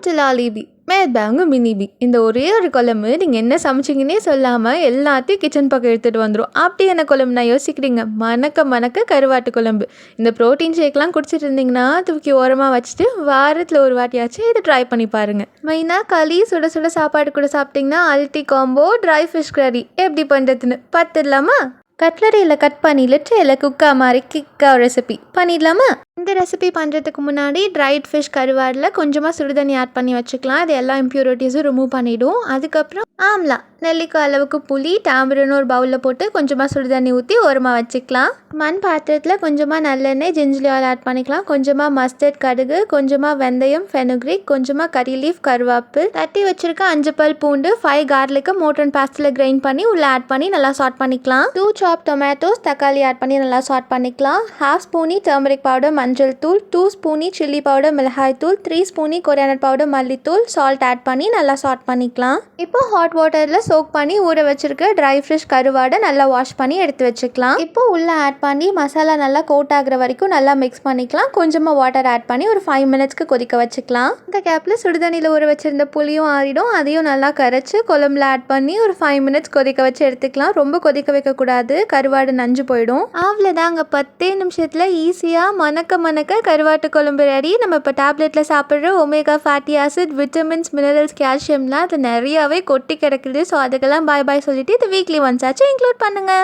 Welcome to லாலிபி மேத்பேங்கு மினிபி. இந்த ஒரே ஒரு குழம்பு நீங்கள் என்ன சமைச்சிங்கன்னே சொல்லாமல் எல்லாத்தையும் கிச்சன் பக்கம் எடுத்துகிட்டு வந்துடும். அப்படி என்ன குழம்பு நான் யோசிக்கிறீங்க? மணக்க மணக்க கருவாட்டு குழம்பு. இந்த ப்ரோட்டீன் ஷேக்லாம் குடிச்சிட்டு இருந்தீங்கன்னா தூக்கி ஓரமாக வச்சுட்டு வாரத்தில் ஒரு வாட்டியாச்சும் இதை ட்ரை பண்ணி பாருங்கள். மெயினாக களி சுட சுட சாப்பாடு கூட சாப்பிட்டிங்கன்னா அல்டி காம்போ ட்ரை ஃபிஷ் கறி எப்படி பண்ணுறதுன்னு பார்த்துடலாமா? கட்லரியில் கட் பண்ணி லிட்டரில் குக்கா மாதிரி கிக்கா ரெசிபி பண்ணிடலாமா? இந்த ரெசிபி பண்ணுறதுக்கு முன்னாடி ட்ரைட் ஃபிஷ் கருவாடில் கொஞ்சமாக சுடுதண்ணி ஆட் பண்ணி வச்சுக்கலாம். அது எல்லா இம்ப்யூரிட்டிஸும் ரிமூவ் பண்ணிவிடும். அதுக்கப்புறம் ஆம்லா நெல்லிக்காய் அளவுக்கு புளி டேம்பரின்னு ஒரு பவுலில் போட்டு கொஞ்சமாக சுடுதண்ணி ஊற்றி ஓரமாக வச்சுக்கலாம். மண் பாத்திரத்தில் கொஞ்சமாக நல்லெண்ணெய் ஜிஞ்சர் ஆயில் ஆட் பண்ணிக்கலாம். கொஞ்சமாக மஸ்டர்ட் கடுகு, கொஞ்சமாக வெந்தயம் ஃபெனுக்ரிக், கொஞ்சமாக கறி லீஃப் கருவேப்பில், தட்டி வச்சுருக்க 5 பல் பூண்டு 5 கார்லிக்கை மோட்டன் பேஸ்ட்டில் கிரைண்ட் பண்ணி உள்ளே ஆட் பண்ணி நல்லா சாட் பண்ணிக்கலாம். 2 சாப் டொமேட்டோஸ் தக்காளி ஆட் பண்ணி நல்லா சாட் பண்ணிக்கலாம். 1/2 ஸ்பூனி டர்மரிக் பவுடர் மஞ்சள் தூள், 2 ஸ்பூனி சில்லி பவுடர் மிளகாய் தூள், 3 ஸ்பூனி கொரியாண்டர் பவுடர் மல்லித்தூள், சால்ட் ஆட் பண்ணி நல்லா சாட் பண்ணிக்கலாம். இப்போ ஹாட் வாட்டரில் சோக் பண்ணி ஊற வச்சிருக்க ட்ரை ஃபிஷ் கருவாடை நல்லா வாஷ் பண்ணி எடுத்து வச்சுக்கலாம். இப்போ உள்ளே ஆட் பண்ணி மசாலா நல்லா கோட் ஆகிற வரைக்கும் நல்லா மிக்ஸ் பண்ணிக்கலாம். கொஞ்சமாக வாட்டர் ஆட் பண்ணி ஒரு 5 மினிட்ஸ்க்கு கொதிக்க வச்சுக்கலாம். இந்த கேப்பில் சுடுதண்ணியில் ஊற வச்சிருந்த புளியும் ஆறிடும். அதையும் நல்லா கரைச்சி குழம்புல ஆட் பண்ணி ஒரு 5 மினிட்ஸ் கொதிக்க வச்சு எடுத்துக்கலாம். ரொம்ப கொதிக்க வைக்கக்கூடாது, கருவாடு நஞ்சு போயிடும். அவ்வளோதாங்க, 10 நிமிஷத்தில் ஈஸியாக மணக்க மணக்க கருவாட்டு குழம்பு ரெடி. நம்ம இப்போ டேப்லெட்டில் சாப்பிட்ற omega fatty acid, vitamins, minerals, கால்சியம்லாம் அது நிறையாவே கொட்டி கிடக்குது. ஸோ அதுக்கெல்லாம் பாய் பாய் சொல்லிட்டு இது வீக்லி ஒன்ஸ் ஆச்சு இன்க்ளூட் பண்ணுங்கள்.